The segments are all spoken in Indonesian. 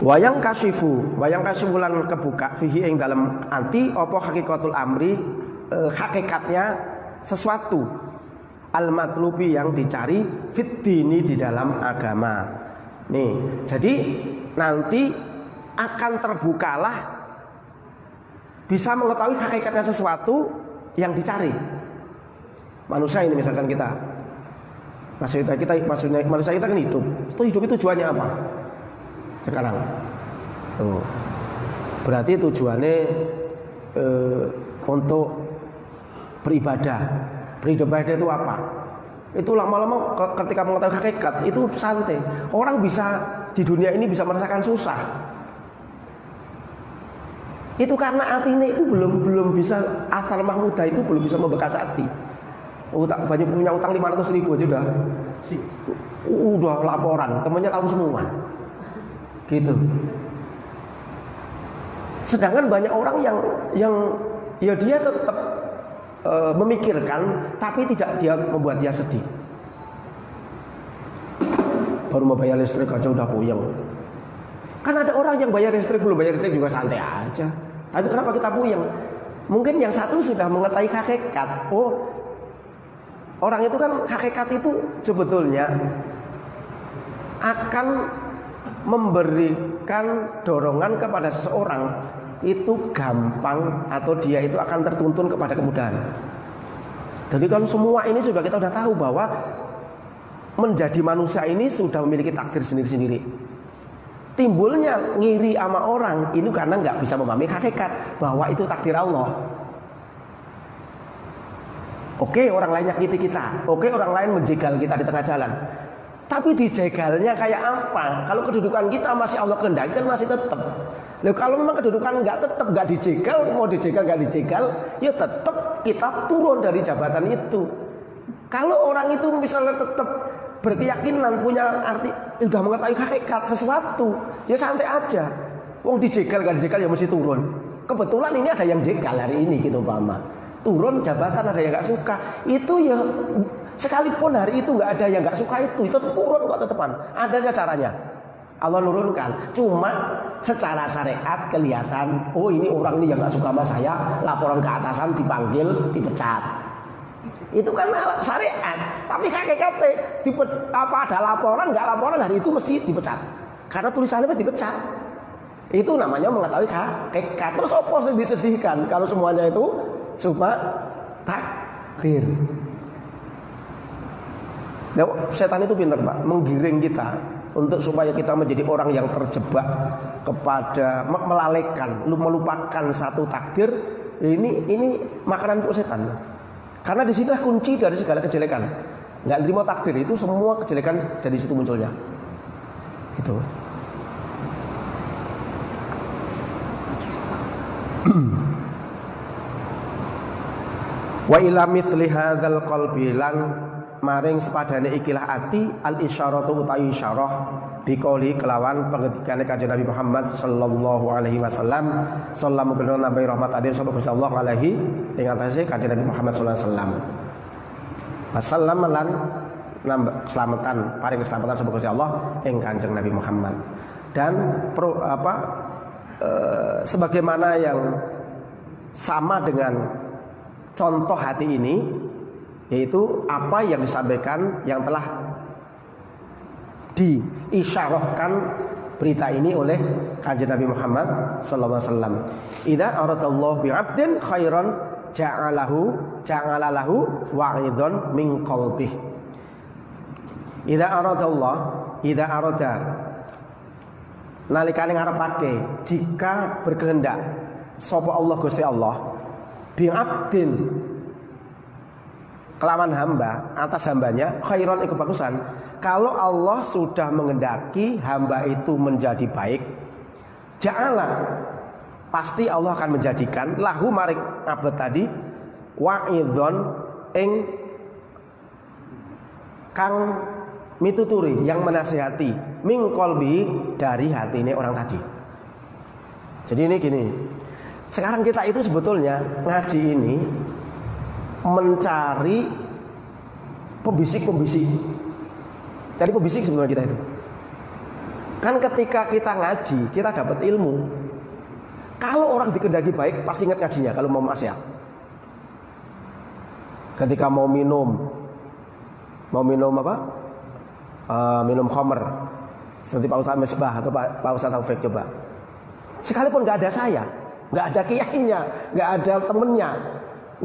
Wayang kasifu lan kebuka fihi ing dalam anti apa hakikatul amri, hakikatnya sesuatu al matlubi yang dicari fit dini di dalam agama. Nih, jadi nanti akan terbukalah bisa mengetahui hakikatnya sesuatu yang dicari. Manusia ini misalkan kita, manusia kita kan hidup. Hidup itu tujuannya apa? Sekarang, berarti tujuannya untuk beribadah. Beribadah itu apa? Itu lama-lama ketika mengetahui hakikat itu santai. Orang bisa di dunia ini bisa merasakan susah. Itu karena hatinya itu belum bisa, asal mahmudah itu belum bisa membekas hati. Banyak punya utang 500.000 aja udah laporan, temannya tahu semua. Gitu. Sedangkan banyak orang yang ya dia tetap memikirkan, tapi tidak dia membuat dia sedih. Baru mau bayar listrik aja udah puyeng. Kan ada orang yang bayar listrik belum bayar listrik juga santai aja. Tapi kenapa kita puyeng? Mungkin yang satu sudah mengetahui hakikat. Oh, orang itu kan hakikat itu sebetulnya akan memberikan dorongan kepada seseorang itu gampang, atau dia itu akan tertuntun kepada kemudahan. Jadi kalau semua ini sudah kita sudah tahu bahwa menjadi manusia ini sudah memiliki takdir sendiri-sendiri. Timbulnya ngiri sama orang ini karena nggak bisa memahami hakikat bahwa itu takdir Allah. Oke, orang lain nyakiti kita. Oke, orang lain menjegal kita di tengah jalan. Tapi dijegalnya kayak apa? Kalau kedudukan kita masih Allah kehendaki kan masih tetap. Loh, kalau memang kedudukan nggak tetap, nggak dijegal, mau dijegal nggak dijegal, ya tetap kita turun dari jabatan itu. Kalau orang itu misalnya tetap berkeyakinan, punya arti, udah mengetahui hakikat sesuatu, ya santai aja. Wong dijegal nggak dijegal ya mesti turun. Kebetulan ini ada yang jegal hari ini gitu Mama. Turun jabatan, ada yang nggak suka, itu ya sekalipun hari itu nggak ada yang nggak suka itu tetap turun kok tetepan. Ada aja caranya. Allah nurunkan. Cuma secara syariat kelihatan, oh ini orang ini yang nggak suka sama saya, laporan ke atasan, dipanggil, dipecat. Itu kan syariat. Tapi hakikatnya ada laporan nggak laporan hari itu mesti dipecat. Karena tulisannya mesti dipecat. Itu namanya mengetahui hakikat. Terus apa sih disedihkan kalau semuanya itu cuma takdir. Nah, setan itu pintar Pak, menggiring kita untuk supaya kita menjadi orang yang terjebak kepada melalaikan, melupakan satu takdir. Ini makanan untuk setan. Karena di sinilah kunci dari segala kejelekan. Nggak terima takdir itu semua kejelekan dari situ munculnya. Itu. Wa ila mithli hadzal qalbi lan maring sepadane ikilah ati al isyaratu utawi isyarah biqauli kelawan pengendikane Kanjeng Nabi Muhammad sallallahu alaihi wasallam sallallahu alaihi nabi rahmat adil sallallahu alaihi ing atase Kanjeng Nabi Muhammad sallallahu alaihi wasallam. Wasallam lan keselamatan paring keselamatan sapa Gusti Allah ing Kanjeng Nabi Muhammad. Dan sebagaimana yang sama dengan contoh hati ini, yaitu apa yang disampaikan yang telah diisyarahkan berita ini oleh Kanjeng Nabi Muhammad sallallahu alaihi wasallam. Idza aradallahu bi'abdin khairan ja'ala lahu wa'idhan min qalbih. Idza arada nalikane ngarepake, jika berkehendak sapa Allah Gusti Allah bi'abdin kelawan hamba, atas hambanya khairan iku bagusan. Kalau Allah sudah mengendaki hamba itu menjadi baik, ja'ala pasti Allah akan menjadikan lahu marik abad tadi wa'idhon ing kang mituturi, yang menasihati min qalbi, dari hatine orang tadi. Jadi ini gini, sekarang kita itu sebetulnya ngaji ini mencari pembisik-pembisik. Dari pembisik sebenarnya kita itu. Kan ketika kita ngaji, kita dapat ilmu. Kalau orang dikehendaki baik, pasti ingat ngajinya kalau mau maksiat. Ketika mau minum apa? Minum khamr. Seperti Pak Ustaz Misbah atau Pak Ustaz Taufik coba. Sekalipun nggak ada saya, nggak ada kiainya, nggak ada temennya,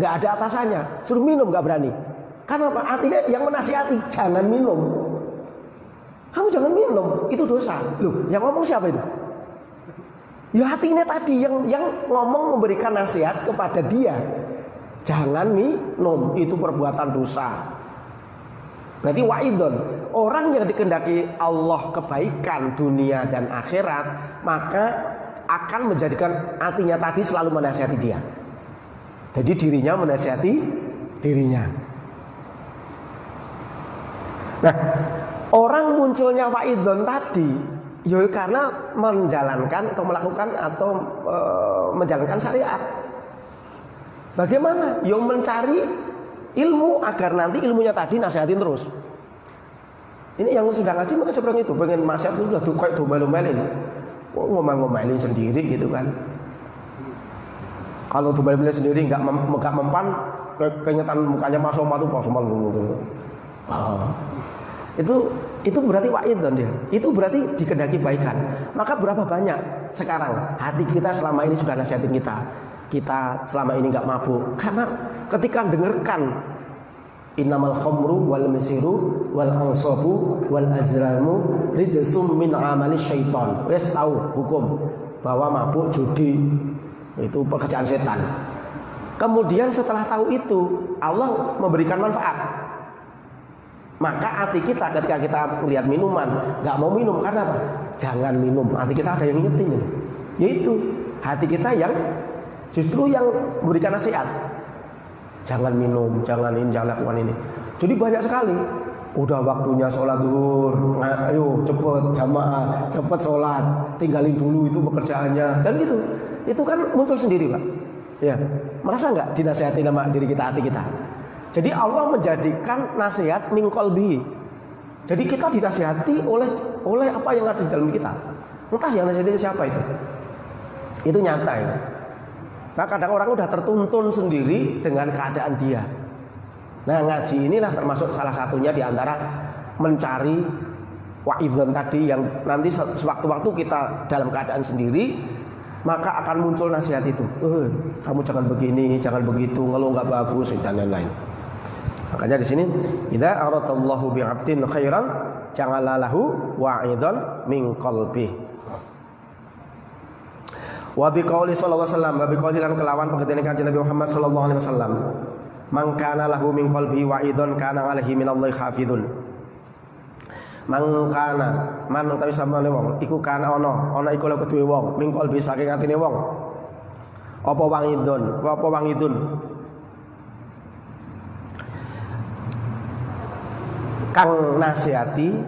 nggak ada atasannya, suruh minum nggak berani. Karena apa? Artinya yang menasihati jangan minum. Kamu jangan minum, itu dosa. Loh, yang ngomong siapa itu? Ya hatinya tadi yang ngomong memberikan nasihat kepada dia. Jangan minum, itu perbuatan dosa. Berarti wa'idun, orang yang dikehendaki Allah kebaikan dunia dan akhirat, maka akan menjadikan hatinya tadi selalu menasihati dia. Jadi dirinya menasihati dirinya. Nah, orang munculnya wa'idun tadi, ya karena menjalankan atau melakukan atau menjalankan syariat. Bagaimana? Ya mencari ilmu agar nanti ilmunya tadi nasihatin terus. Ini yang sudah ngaji mungkin seperti itu, pengen nasihat itu sudah kayak domel-domelin, ngomel-ngomelin sendiri gitu kan. Kalau domel-domelin sendiri nggak mempan, kenyataan mukanya Mas Omar tuh Mas Omar gitu. Itu berarti wa'idun dia. Itu berarti dikehendaki baikan. Maka berapa banyak sekarang hati kita selama ini sudah nasihatin kita. Kita selama ini nggak mabuk. Karena ketika dengarkan innamal khamru wal misiru wal ansabu wal azlamu rijsum min amali syaitan. Wes tahu hukum bahwa mabuk judi itu pekerjaan setan. Kemudian setelah tahu itu Allah memberikan manfaat. Maka hati kita ketika kita melihat minuman nggak mau minum karena apa? Jangan minum. Hati kita ada yang ngingetin, yaitu hati kita yang justru yang memberikan nasihat. Jangan minum, jangan ini, jangan lakukan ini. Jadi banyak sekali. Udah waktunya sholat zuhur, ayo cepet jamaah, cepet sholat, tinggalin dulu itu pekerjaannya, dan gitu. Itu kan muncul sendiri, Pak. Ya, merasa nggak dinasihati sama diri kita, hati kita? Jadi Allah menjadikan nasihat min qalbi. Jadi kita dinasihati oleh apa yang ada di dalam kita. Entah yang nasihati siapa itu. Itu nyata ya. Nah kadang orang udah tertuntun sendiri dengan keadaan dia. Nah ngaji inilah termasuk salah satunya di antara mencari wa'idhan tadi yang nanti sewaktu-waktu kita dalam keadaan sendiri, maka akan muncul nasihat itu. Kamu jangan begini, jangan begitu, ngeluh nggak bagus dan lain-lain. Makanya di sini, idza aradallahu bi'abdin khairan, ja'ala lahu wa'idhan min qalbi. Wa biqauli sallallahu alaihi wasallam, wa biqauli lan kelawan pengertian kanjeng Nabi Muhammad sallallahu alaihi wasallam. Man kana lahu min qalbi wa'idun kana alaihi minallahi hafizun. Man kana man utawi sampeyan wong iku kana ana iku lha keduwe wong min qalbi saking atine wong. Apa wangidun? Kang nasihati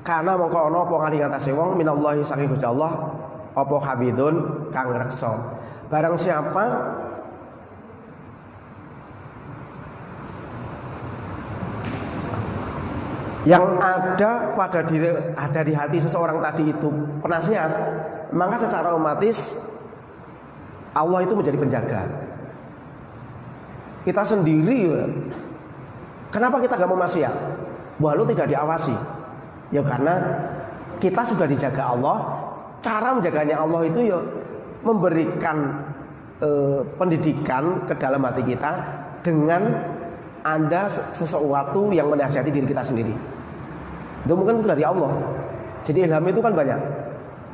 kana mongko ana apa ngali ngatasé wong minallahi saking Gusti Allah. Apa habidun kang reksa. Barang siapa yang ada di hati seseorang tadi itu penasihat, maka secara otomatis Allah itu menjadi penjaga. Kita sendiri, kenapa kita gak mau maksiat? Walau tidak diawasi. Ya karena kita sudah dijaga Allah. Cara menjaganya Allah itu ya memberikan pendidikan ke dalam hati kita dengan ada sesuatu yang menasihati diri kita sendiri. Itu mungkin itu dari Allah. Jadi ilham itu kan banyak.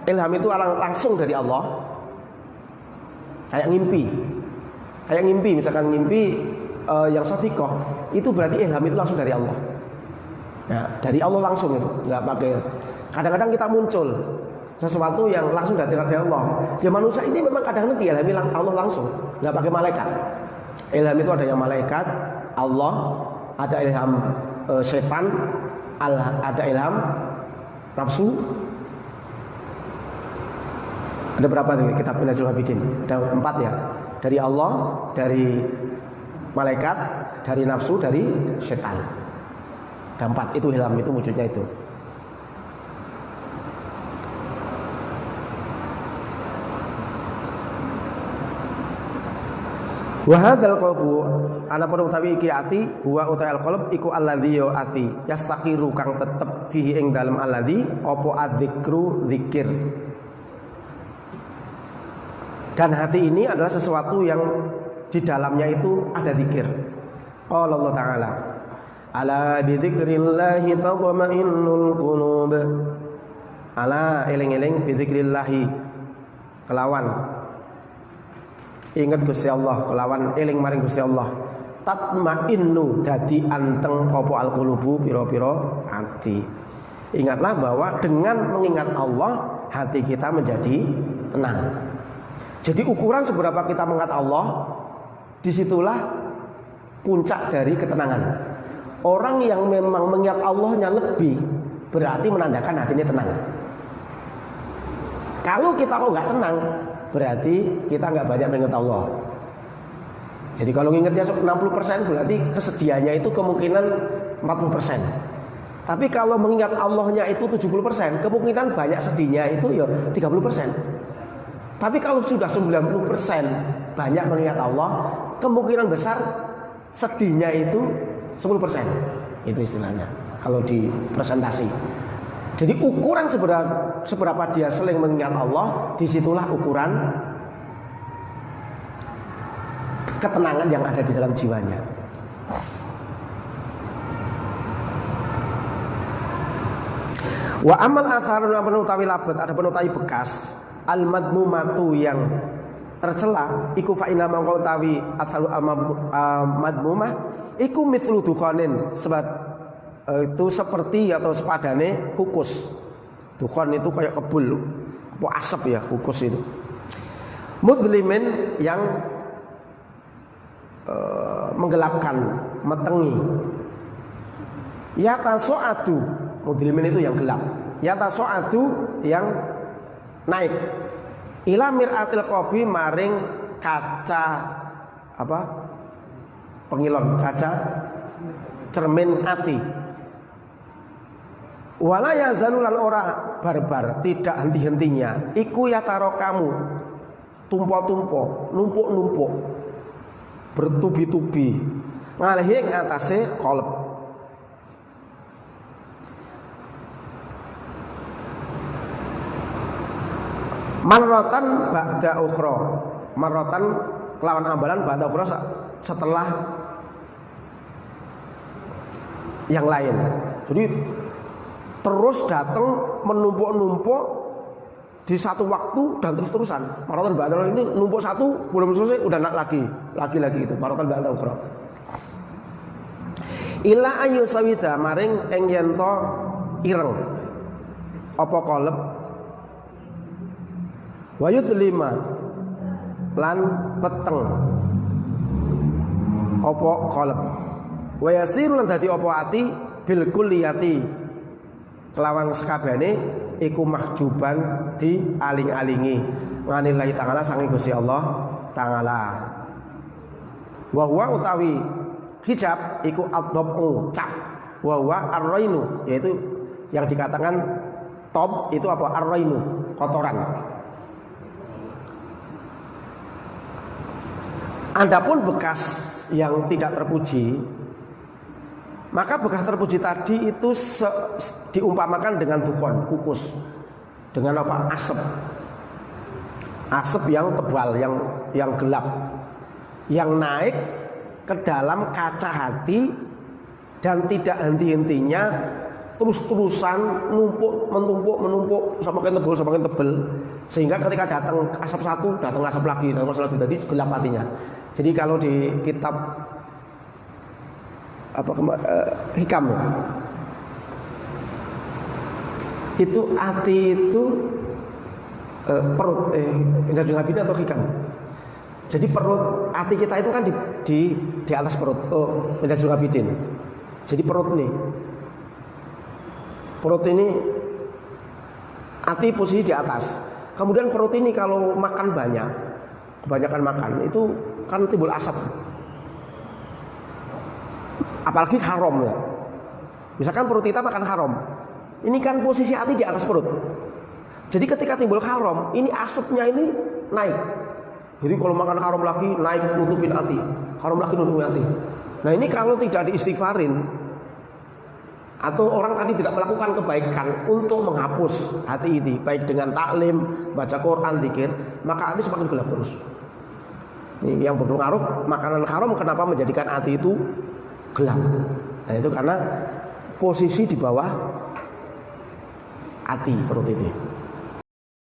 Ilham itu langsung dari Allah. Kayak ngimpi, misalkan ngimpi yang shadiqah, itu berarti ilham itu langsung dari Allah. Nah, dari Allah langsung itu, nggak pakai. Kadang-kadang kita muncul sesuatu yang langsung dari Allah. Ya manusia ini memang kadang-kadang diilhami Allah langsung, nggak pakai malaikat. Ilham itu ada yang malaikat, Allah, ada ilham setan, ada ilham nafsu. Ada berapa nih kitab Minhajul Abidin? Ada 4 ya. Dari Allah, dari malaikat, dari nafsu, dari setan. Ada 4 itu ilham itu wujudnya itu. Wa hadzal qalbu ana perlu utawi iki ati huwa uta al qalb iku alladzi yo ati yastaqiru kang tetep fihi ing dalem alladzi apa adzikru zikir. Dan hati ini adalah sesuatu yang di dalamnya itu ada zikir. Qala Allah Ta'ala ala bi dzikrillahi tatma'innul qulub. Ala eling-eling bi dzikrillahi kelawan ingat Gusti Allah, kelawan eling maring Gusti Allah. Tatmainnu dadi anteng apa alqulubu pira-pira hati. Ingatlah bahwa dengan mengingat Allah hati kita menjadi tenang. Jadi ukuran seberapa kita mengingat Allah, disitulah puncak dari ketenangan. Orang yang memang mengingat Allahnya lebih berarti menandakan hatinya tenang. Kalau kita kok nggak tenang, berarti kita nggak banyak mengingat Allah. Jadi kalau ingatnya 60% berarti kesediaannya itu kemungkinan 40%. Tapi kalau mengingat Allahnya itu 70%, kemungkinan banyak sedihnya itu ya 30%. Tapi kalau sudah 90% banyak mengingat Allah, kemungkinan besar sedihnya itu 10%. Itu istilahnya kalau di presentasi. Jadi ukuran seberapa dia sering mengingat Allah, disitulah ukuran ketenangan yang ada di dalam jiwanya. Wa amal atharun utawi labet ada penutawi bekas al madmumatu yang tercela iku fa inna mangko utawi atharu al madmumah iku mithlu dukhanin sebab itu seperti atau sepadane kukus. Dukhan itu kayak kebul, apa asap ya kukus itu. Mudlimin yang menggelapkan, metengi. Yataso'adu, mudlimin itu yang gelap. Yataso'adu yang naik. Ila mir'atil qalbi maring kaca apa? Pengilon, kaca cermin ati. Wala yazanu lan ora barbar, tidak henti-hentinya. Iku ya taro kamu tumpo-tumpo, numpuk-numpuk, bertubi-tubi. Ngalihi ing atase qalb. Marratan ba'da ukhra. Marratan lawan ambalan ba'da ukhra setelah yang lain. Jadi terus datang menumpuk-numpuk di satu waktu dan terus-terusan. Maratan ba'da ini numpuk satu belum selesai udah lagi itu. Maratan ba'da ukhra. Ila ayu sawita maring ing yen to ireng apa qalb wa yudlima lan peteng apa qalb wa yasiru lan dadi apa ati bil kulliyati kelawan sekabehane iku mahjuban di aling-alingi nganillahi ta'ala saking Gusti Allah ta'ala. Wa huwa utawi hijab iku adhabu cap wa huwa ar-rainu yaitu yang dikatakan top itu apa ar-rainu kotoran. Adapun bekas yang tidak terpuji, maka bekas terpuji tadi itu diumpamakan dengan dukhon, kukus. Dengan apa? Asap. Asap yang tebal, yang gelap. Yang naik ke dalam kaca hati dan tidak henti-hentinya terus-terusan menumpuk semakin tebal sehingga ketika datang asap satu, datang asap lagi, jadi gelap hatinya. Jadi kalau di kitab hikam itu hati itu perut Indah Nabi atau hikam. Jadi perut hati kita itu kan di atas perut Indah Nabi. Jadi perut ini hati posisi di atas. Kemudian perut ini kalau makan kebanyakan makan itu kan timbul asap. Apalagi haram ya. Misalkan perut kita makan haram. Ini kan posisi hati di atas perut. Jadi ketika timbul haram, ini asapnya ini naik. Jadi kalau makan haram lagi naik nutupin hati, haram lagi nutupin hati. Nah ini kalau tidak diistighfarin atau orang tadi tidak melakukan kebaikan untuk menghapus hati ini, baik dengan taklim, baca Quran, zikir, maka hati semakin gelap terus. Ini yang berpengaruh makanan haram kenapa menjadikan hati itu gelap. Nah itu karena posisi di bawah hati perut itu.